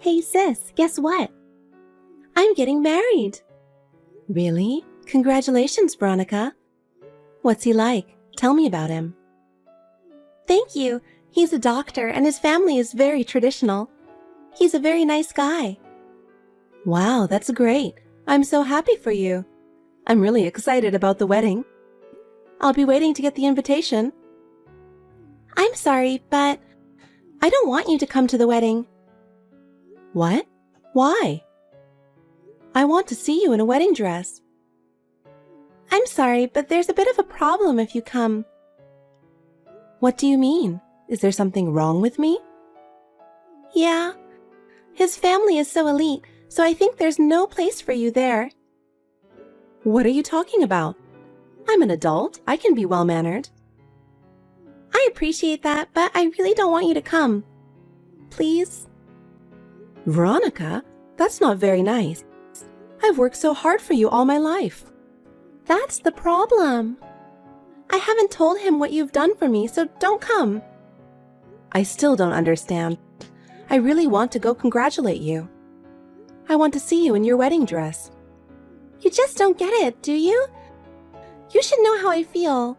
Hey sis, guess what? I'm getting married. Really? Congratulations, Veronica. What's he like? Tell me about him. Thank you. He's a doctor and his family is very traditional. He's a very nice guy. Wow, that's great. I'm so happy for you. I'm really excited about the wedding. I'll be waiting to get the invitation. I'm sorry, but I don't want you to come to the wedding. What? Why? I want to see you in a wedding dress. I'm sorry, but there's a bit of a problem if you come. What do you mean? Is there something wrong with me? Yeah. His family is so elite, so I think there's no place for you there. What are you talking about? I'm an adult. I can be well-mannered. I appreciate that, but I really don't want you to come. Please? Veronica, that's not very nice. I've worked so hard for you all my life. That's the problem. I haven't told him what you've done for me, so don't come. I still don't understand. I really want to go congratulate you. I want to see you in your wedding dress. You just don't get it, do you? You should know how I feel.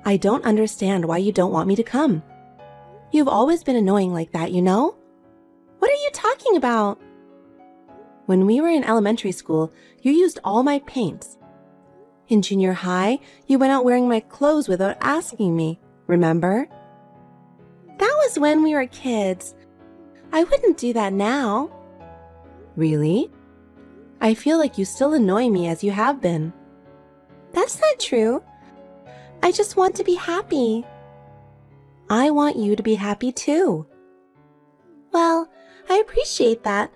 I don't understand why you don't want me to come. You've always been annoying like that, you know? What are you talking about? When we were in elementary school, you used all my paints. In junior high, you went out wearing my clothes without asking me, remember? That was when we were kids. I wouldn't do that now. Really? I feel like you still annoy me as you have been. That's not true. I just want to be happy. I want you to be happy too. Well, I appreciate that,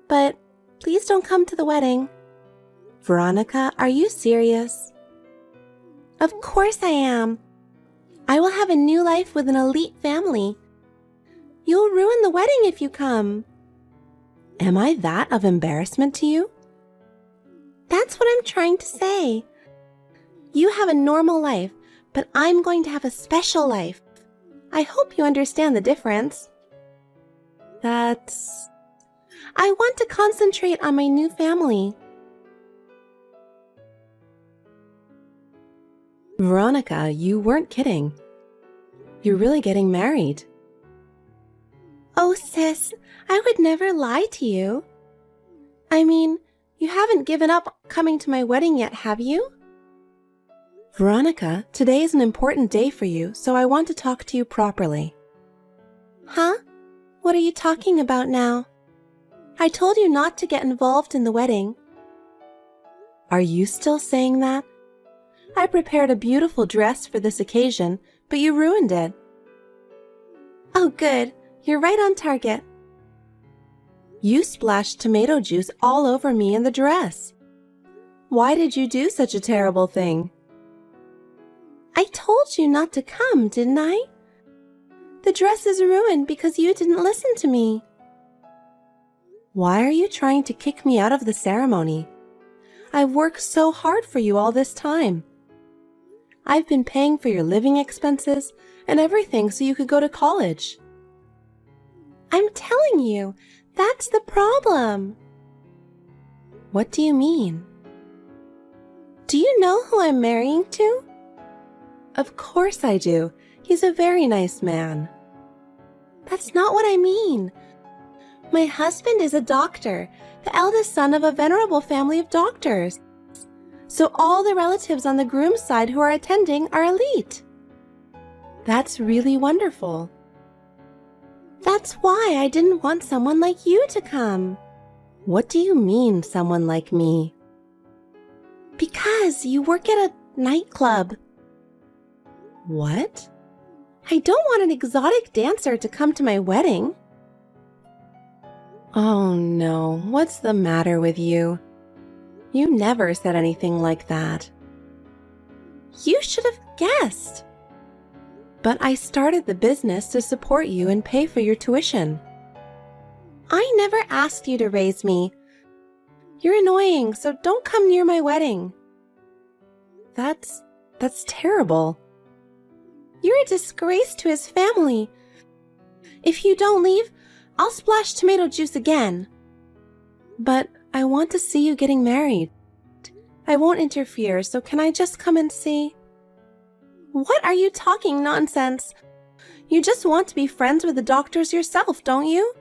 but please don't come to the wedding. Veronica, are you serious? Of course I am. I will have a new life with an elite family. You'll ruin the wedding if you come. Am I that of embarrassment to you? That's what I'm trying to say. You have a normal life, but I'm going to have a special life. I hope you understand the difference. I want to concentrate on my new family. Veronica, you weren't kidding. You're really getting married. Oh, sis, I would never lie to you. I mean, you haven't given up coming to my wedding yet, have you? Veronica, today is an important day for you, so I want to talk to you properly. Huh? What are you talking about now? I told you not to get involved in the wedding. Are you still saying that? I prepared a beautiful dress for this occasion, but you ruined it. Oh, good. You're right on target. You splashed tomato juice all over me and the dress. Why did you do such a terrible thing? I told you not to come, didn't I? The dress is ruined because you didn't listen to me. Why are you trying to kick me out of the ceremony? I've worked so hard for you all this time. I've been paying for your living expenses and everything so you could go to college. I'm telling you, that's the problem. What do you mean? Do you know who I'm marrying to? Of course I do. He's a very nice man. That's not what I mean. My husband is a doctor, the eldest son of a venerable family of doctors. So all the relatives on the groom's side who are attending are elite. That's really wonderful. That's why I didn't want someone like you to come. What do you mean, someone like me? Because you work at a nightclub. What? I don't want an exotic dancer to come to my wedding. Oh no, what's the matter with you? You never said anything like that. You should have guessed. But I started the business to support you and pay for your tuition. I never asked you to raise me. You're annoying, so don't come near my wedding. That's terrible. You're a disgrace to his family. If you don't leave, I'll splash tomato juice again. But I want to see you getting married. I won't interfere, so can I just come and see? What are you talking nonsense? You just want to be friends with the doctors yourself, don't you?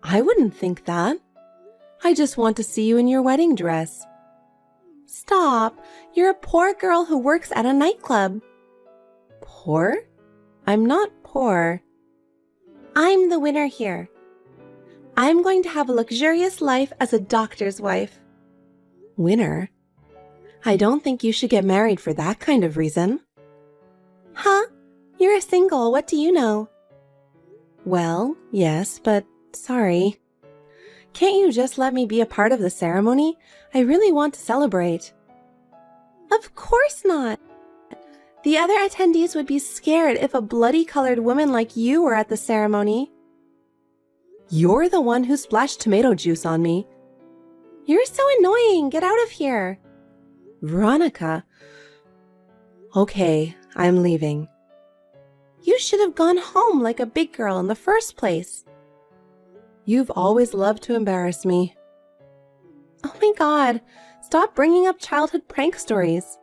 I wouldn't think that. I just want to see you in your wedding dress. Stop. You're a poor girl who works at a nightclub. Poor? I'm not poor. I'm the winner here. I'm going to have a luxurious life as a doctor's wife. Winner? I don't think you should get married for that kind of reason. Huh? You're a single, what do you know? Well, yes, but sorry. Can't you just let me be a part of the ceremony? I really want to celebrate. Of course not. The other attendees would be scared if a bloody-colored woman like you were at the ceremony. You're the one who splashed tomato juice on me. You're so annoying. Get out of here. Veronica. Okay, I'm leaving. You should have gone home like a big girl in the first place. You've always loved to embarrass me. Oh my God, stop bringing up childhood prank stories.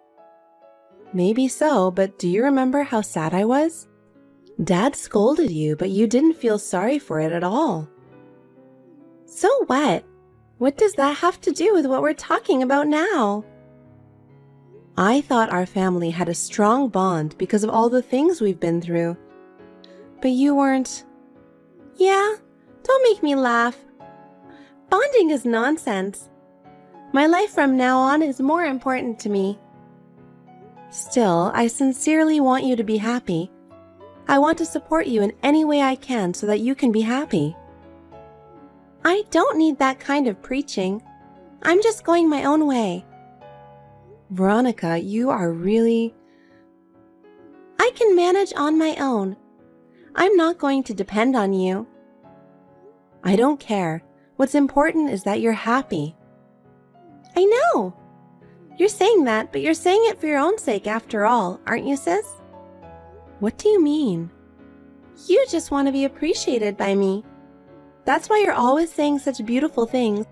Maybe so, but do you remember how sad I was? Dad scolded you, but you didn't feel sorry for it at all. So what? What does that have to do with what we're talking about now? I thought our family had a strong bond because of all the things we've been through. But you weren't. Yeah, don't make me laugh. Bonding is nonsense. My life from now on is more important to me. Still, I sincerely want you to be happy. I want to support you in any way I can so that you can be happy. I don't need that kind of preaching. I'm just going my own way. Veronica, you are really... I can manage on my own. I'm not going to depend on you. I don't care. What's important is that you're happy. I know. You're saying that, but you're saying it for your own sake after all, aren't you, sis? What do you mean? You just want to be appreciated by me. That's why you're always saying such beautiful things.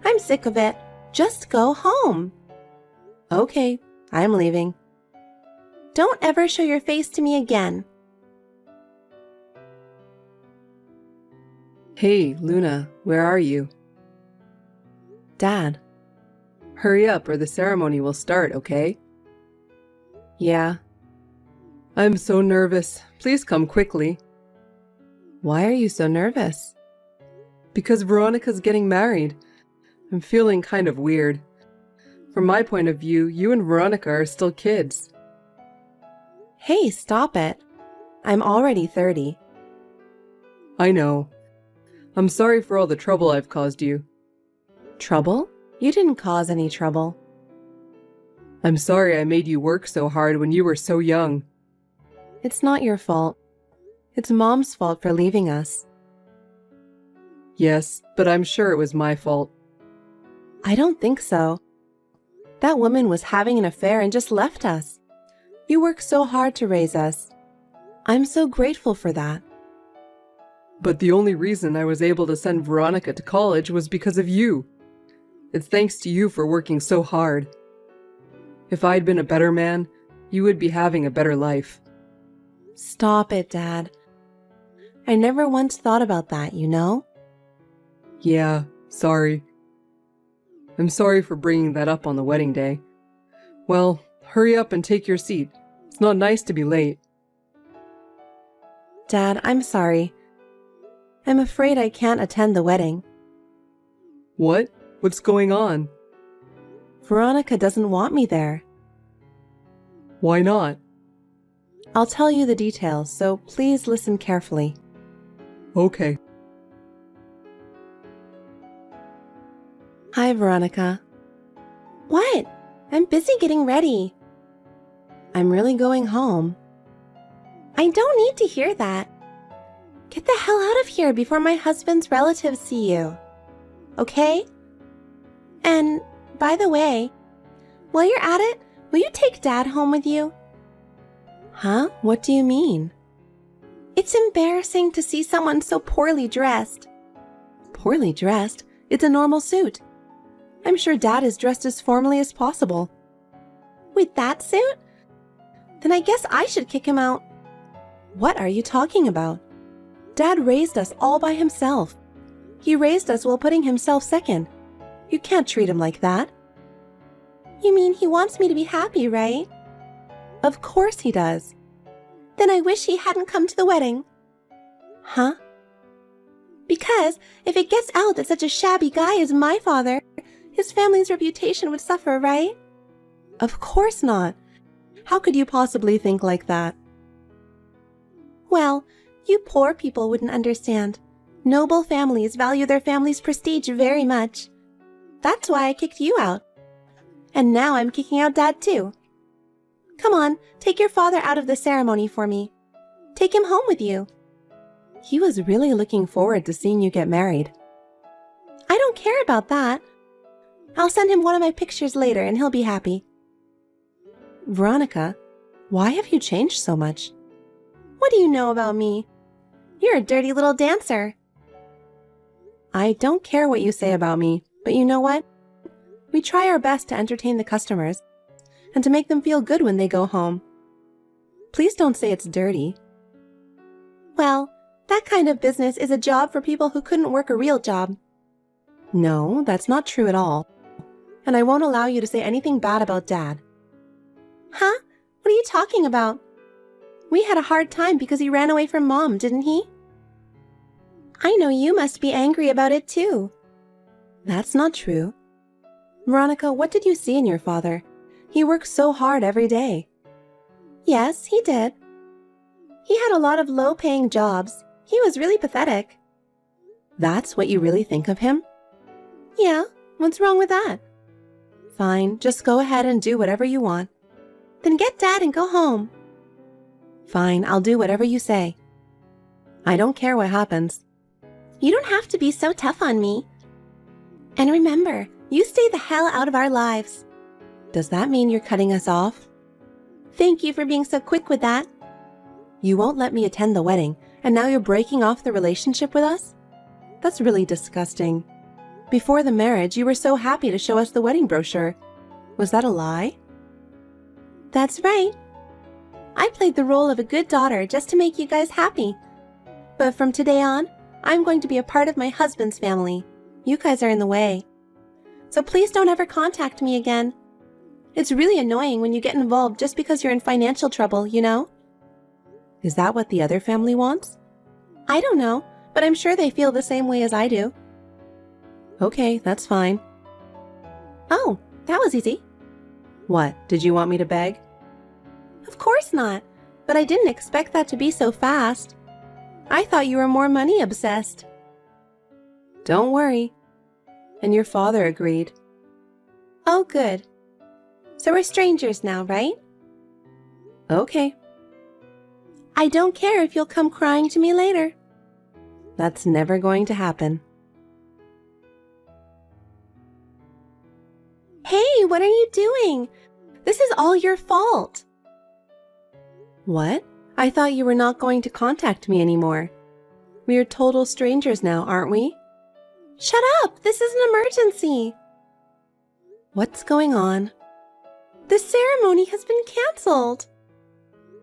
I'm sick of it. Just go home. Okay, I'm leaving. Don't ever show your face to me again. Hey, Luna, where are you? Dad. Hurry up or the ceremony will start, okay? Yeah. I'm so nervous. Please come quickly. Why are you so nervous? Because Veronica's getting married. I'm feeling kind of weird. From my point of view, you and Veronica are still kids. Hey, stop it. I'm already 30. I know. I'm sorry for all the trouble I've caused you. Trouble? You didn't cause any trouble. I'm sorry I made you work so hard when you were so young. It's not your fault. It's Mom's fault for leaving us. Yes, but I'm sure it was my fault. I don't think so. That woman was having an affair and just left us. You worked so hard to raise us. I'm so grateful for that. But the only reason I was able to send Veronica to college was because of you. It's thanks to you for working so hard. If I'd been a better man, you would be having a better life. Stop it, Dad. I never once thought about that, you know? Yeah, sorry. I'm sorry for bringing that up on the wedding day. Well, hurry up and take your seat. It's not nice to be late. Dad, I'm sorry. I'm afraid I can't attend the wedding. What? What's going on? Veronica doesn't want me there. Why not? I'll tell you the details, so please listen carefully. Okay. Hi, Veronica. What? I'm busy getting ready. I'm really going home. I don't need to hear that. Get the hell out of here before my husband's relatives see you. Okay? And, by the way, while you're at it, will you take Dad home with you? Huh? What do you mean? It's embarrassing to see someone so poorly dressed. Poorly dressed? It's a normal suit. I'm sure Dad is dressed as formally as possible. With that suit? Then I guess I should kick him out. What are you talking about? Dad raised us all by himself. He raised us while putting himself second. You can't treat him like that. You mean he wants me to be happy, right? Of course he does. Then I wish he hadn't come to the wedding. Huh? Because if it gets out that such a shabby guy is my father, his family's reputation would suffer, right? Of course not. How could you possibly think like that? Well, you poor people wouldn't understand. Noble families value their family's prestige very much. That's why I kicked you out. And now I'm kicking out Dad too. Come on, take your father out of the ceremony for me. Take him home with you. He was really looking forward to seeing you get married. I don't care about that. I'll send him one of my pictures later and he'll be happy. Veronica, why have you changed so much? What do you know about me? You're a dirty little dancer. I don't care what you say about me, but you know what? We try our best to entertain the customers and to make them feel good when they go home. Please don't say it's dirty. Well, that kind of business is a job for people who couldn't work a real job. No, that's not true at all. And I won't allow you to say anything bad about Dad. Huh? What are you talking about? We had a hard time because he ran away from Mom, didn't he? I know you must be angry about it too. That's not true. Veronica, what did you see in your father? He works so hard every day. Yes, he did. He had a lot of low-paying jobs. He was really pathetic. That's what you really think of him? Yeah, what's wrong with that? Fine, just go ahead and do whatever you want. Then get Dad and go home. Fine, I'll do whatever you say. I don't care what happens. You don't have to be so tough on me. And remember, you stay the hell out of our lives. Does that mean you're cutting us off? Thank you for being so quick with that. You won't let me attend the wedding, and now you're breaking off the relationship with us? That's really disgusting. Before the marriage, you were so happy to show us the wedding brochure. Was that a lie? That's right. I played the role of a good daughter just to make you guys happy. But from today on, I'm going to be a part of my husband's family. You guys are in the way. So please don't ever contact me again. It's really annoying when you get involved just because you're in financial trouble, you know? Is that what the other family wants? I don't know, but I'm sure they feel the same way as I do. Okay, that's fine. Oh, that was easy. What, did you want me to beg? Of course not, but I didn't expect that to be so fast. I thought you were more money obsessed. Don't worry. And your father agreed. Oh, good. So we're strangers now, right? Okay. I don't care if you'll come crying to me later. That's never going to happen. Hey, what are you doing? This is all your fault. What? I thought you were not going to contact me anymore. We are total strangers now, aren't we? Shut up! This is an emergency! What's going on? The ceremony has been cancelled.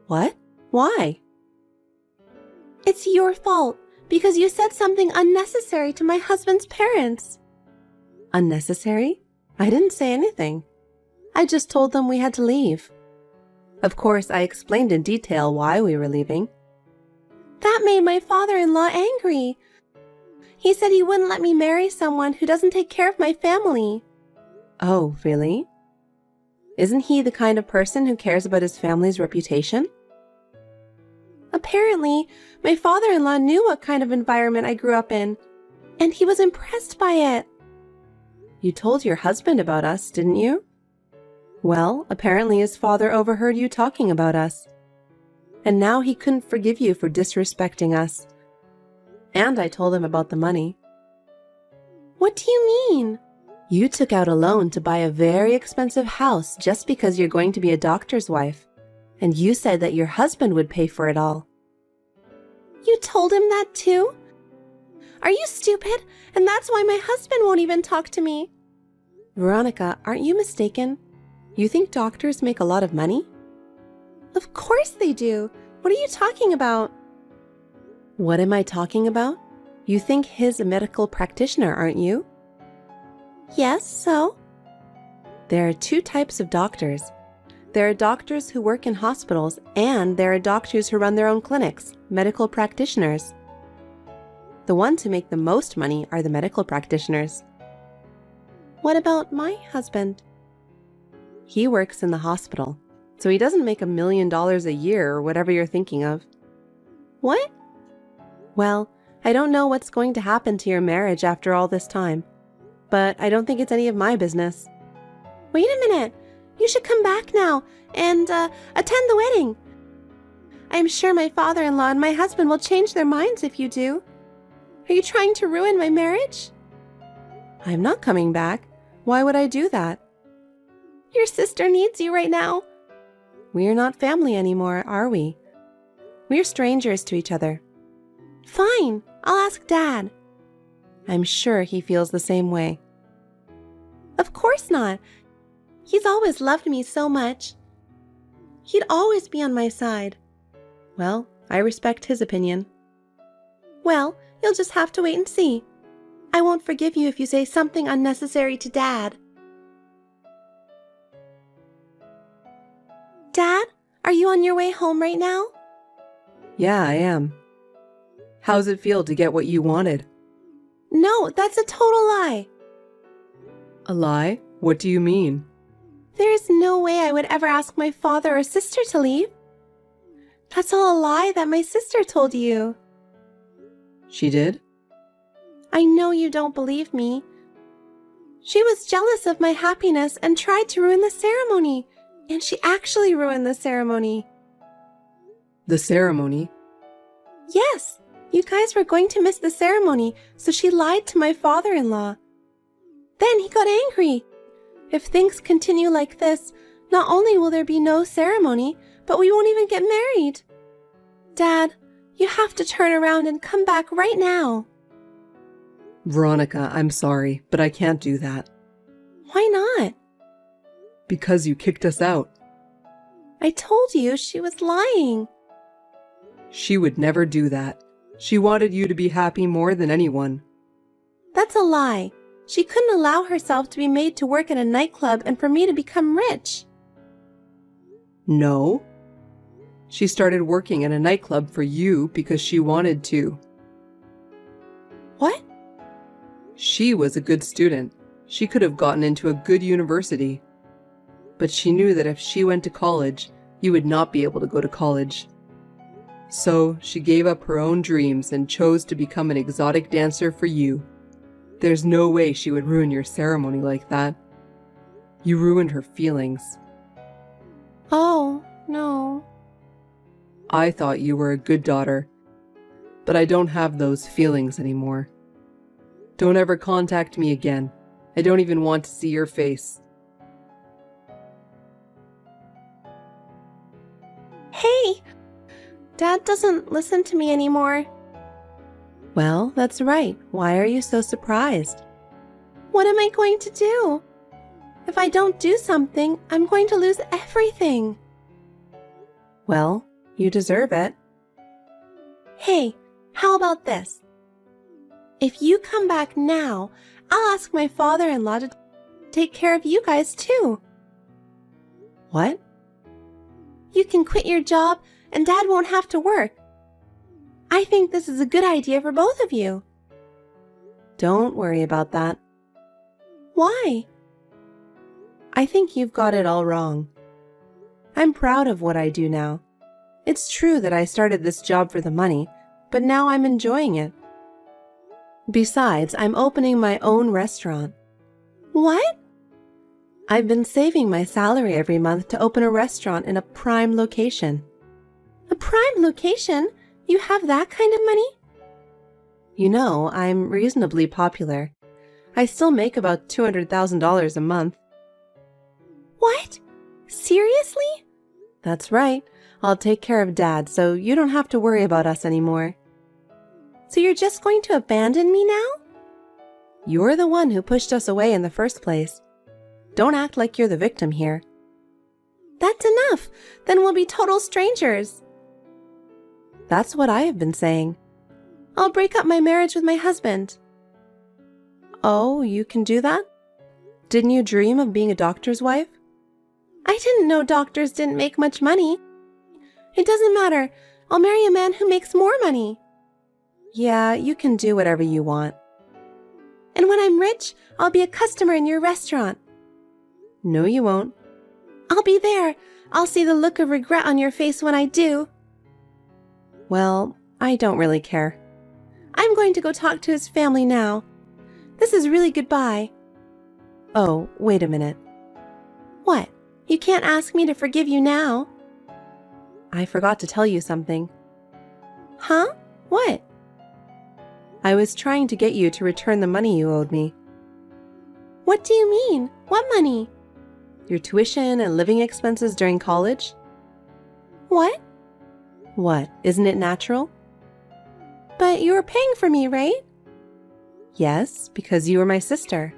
What? Why? It's your fault, because you said something unnecessary to my husband's parents. Unnecessary? I didn't say anything. I just told them we had to leave. Of course, I explained in detail why we were leaving. That made my father-in-law angry. He said he wouldn't let me marry someone who doesn't take care of my family. Oh, really? Isn't he the kind of person who cares about his family's reputation? Apparently, my father-in-law knew what kind of environment I grew up in, and he was impressed by it. You told your husband about us, didn't you? Well, apparently his father overheard you talking about us. And now he couldn't forgive you for disrespecting us. And I told him about the money. What do you mean? You took out a loan to buy a very expensive house just because you're going to be a doctor's wife. And you said that your husband would pay for it all. You told him that too? Are you stupid? And that's why my husband won't even talk to me. Veronica, aren't you mistaken? You think doctors make a lot of money? Of course they do. What are you talking about? What am I talking about? You think he's a medical practitioner, aren't you? Yes, so? There are two types of doctors. There are doctors who work in hospitals, and there are doctors who run their own clinics, medical practitioners. The ones who make the most money are the medical practitioners. What about my husband? He works in the hospital, so he doesn't make $1 million a year or whatever you're thinking of. What? Well, I don't know what's going to happen to your marriage after all this time, but I don't think it's any of my business. Wait a minute. You should come back now and attend the wedding. I'm sure my father-in-law and my husband will change their minds if you do. Are you trying to ruin my marriage? I'm not coming back. Why would I do that? Your sister needs you right now. We're not family anymore, are we? We're strangers to each other. Fine, I'll ask Dad. I'm sure he feels the same way. Of course not. He's always loved me so much. He'd always be on my side. Well, I respect his opinion. Well, you'll just have to wait and see. I won't forgive you if you say something unnecessary to Dad. Dad, are you on your way home right now? Yeah, I am. How's it feel to get what you wanted? No, that's a total lie. A lie? What do you mean? There's no way I would ever ask my father or sister to leave. That's all a lie that my sister told you. She did? I know you don't believe me. She was jealous of my happiness and tried to ruin the ceremony. And she actually ruined the ceremony. The ceremony? Yes, you guys were going to miss the ceremony, so she lied to my father-in-law. Then he got angry. If things continue like this, not only will there be no ceremony, but we won't even get married. Dad, you have to turn around and come back right now. Veronica, I'm sorry, but I can't do that. Why not? Because you kicked us out. I told you she was lying. She would never do that. She wanted you to be happy more than anyone. That's a lie. She couldn't allow herself to be made to work at a nightclub and for me to become rich. No. She started working at a nightclub for you because she wanted to. What? She was a good student. She could have gotten into a good university. But she knew that if she went to college, you would not be able to go to college. So she gave up her own dreams and chose to become an exotic dancer for you. There's no way she would ruin your ceremony like that. You ruined her feelings. Oh, no. I thought you were a good daughter, but I don't have those feelings anymore. Don't ever contact me again. I don't even want to see your face. Hey! Dad doesn't listen to me anymore. Well, that's right. Why are you so surprised? What am I going to do? If I don't do something, I'm going to lose everything. Well, you deserve it. Hey, how about this? If you come back now, I'll ask my father-in-law to take care of you guys too. What? You can quit your job and Dad won't have to work. I think this is a good idea for both of you. Don't worry about that. Why? I think you've got it all wrong. I'm proud of what I do now. It's true that I started this job for the money, but now I'm enjoying it. Besides, I'm opening my own restaurant. What? I've been saving my salary every month to open a restaurant in a prime location. A prime location? You have that kind of money? You know, I'm reasonably popular. I still make about $200,000 a month. What? Seriously? That's right. I'll take care of Dad, so you don't have to worry about us anymore. So you're just going to abandon me now? You're the one who pushed us away in the first place. Don't act like you're the victim here. That's enough. Then we'll be total strangers. That's what I have been saying. I'll break up my marriage with my husband. Oh, you can do that? Didn't you dream of being a doctor's wife? I didn't know doctors didn't make much money. It doesn't matter. I'll marry a man who makes more money. Yeah, you can do whatever you want. And when I'm rich, I'll be a customer in your restaurant. No, you won't. I'll be there. I'll see the look of regret on your face when I do. Well, I don't really care. I'm going to go talk to his family now. This is really goodbye. Oh, wait a minute. What? You can't ask me to forgive you now. I forgot to tell you something. Huh? What? I was trying to get you to return the money you owed me. What do you mean? What money? Your tuition and living expenses during college? What? What, isn't it natural? But you were paying for me, right? Yes, because you were my sister.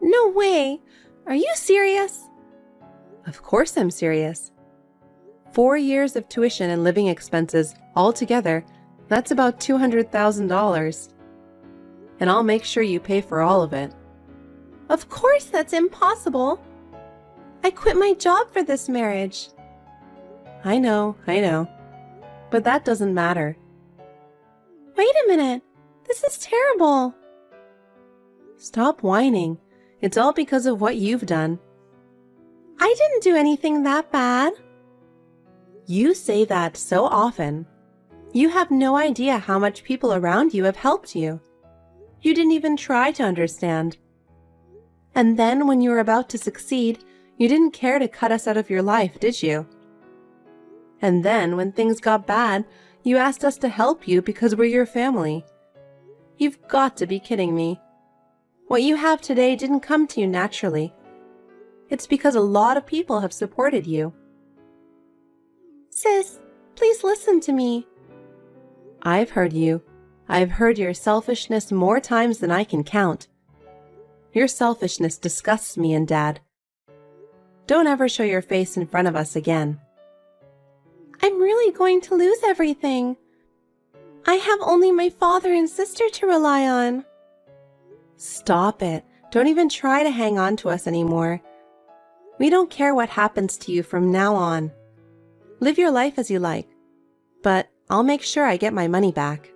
No way! Are you serious? Of course I'm serious. 4 years of tuition and living expenses altogether, that's about $200,000. And I'll make sure you pay for all of it. Of course that's impossible. I quit my job for this marriage. I know. But that doesn't matter. Wait a minute. This is terrible. Stop whining. It's all because of what you've done. I didn't do anything that bad. You say that so often. You have no idea how much people around you have helped you. You didn't even try to understand. And then when you were about to succeed, you didn't care to cut us out of your life, did you? And then when things got bad, you asked us to help you because we're your family. You've got to be kidding me. What you have today didn't come to you naturally. It's because a lot of people have supported you. Sis, please listen to me. I've heard you. I've heard your selfishness more times than I can count. Your selfishness disgusts me and Dad. Don't ever show your face in front of us again. I'm really going to lose everything. I have only my father and sister to rely on. Stop it. Don't even try to hang on to us anymore. We don't care what happens to you from now on. Live your life as you like, but I'll make sure I get my money back.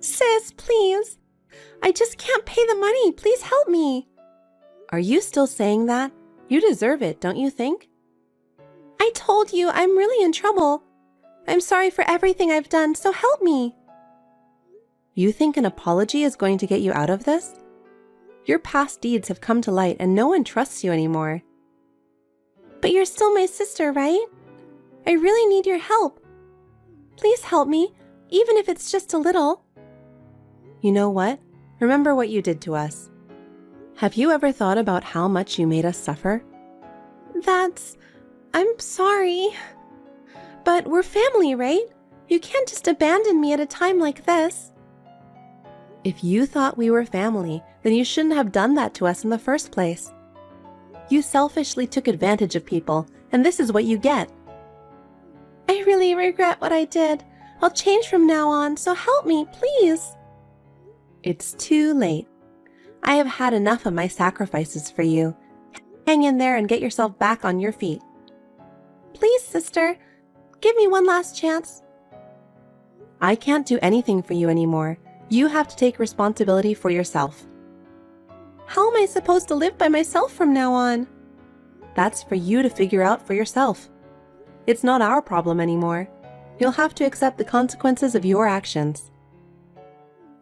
Sis, please. I just can't pay the money. Please help me. Are you still saying that? You deserve it, don't you think? I told you I'm really in trouble. I'm sorry for everything I've done, so help me. You think an apology is going to get you out of this? Your past deeds have come to light and no one trusts you anymore. But you're still my sister, right? I really need your help. Please help me, even if it's just a little. You know what? Remember what you did to us. Have you ever thought about how much you made us suffer? I'm sorry. But we're family, right? You can't just abandon me at a time like this. If you thought we were family, then you shouldn't have done that to us in the first place. You selfishly took advantage of people, and this is what you get. I really regret what I did. I'll change from now on, so help me, please. It's too late. I have had enough of my sacrifices for you. Hang in there and get yourself back on your feet. Please, sister, give me one last chance. I can't do anything for you anymore. You have to take responsibility for yourself. How am I supposed to live by myself from now on? That's for you to figure out for yourself. It's not our problem anymore. You'll have to accept the consequences of your actions.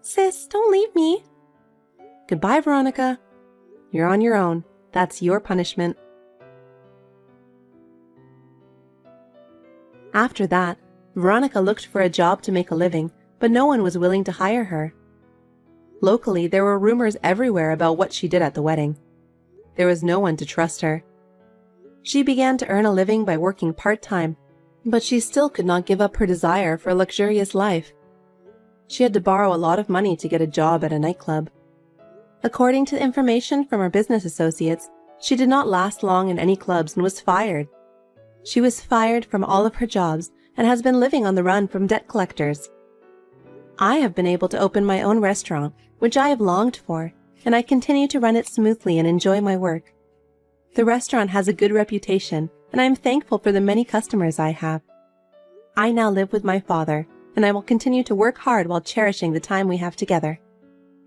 Sis, don't leave me. Goodbye, Veronica. You're on your own. That's your punishment. After that, Veronica looked for a job to make a living, but no one was willing to hire her. Locally, there were rumors everywhere about what she did at the wedding. There was no one to trust her. She began to earn a living by working part-time, But she still could not give up her desire for a luxurious life. She had to borrow a lot of money to get a job at a nightclub. According to information from her business associates, she did not last long in any clubs and was fired. She was fired from all of her jobs and has been living on the run from debt collectors. I have been able to open my own restaurant, which I have longed for, and I continue to run it smoothly and enjoy my work. The restaurant has a good reputation, and I am thankful for the many customers I have. I now live with my father, and I will continue to work hard while cherishing the time we have together.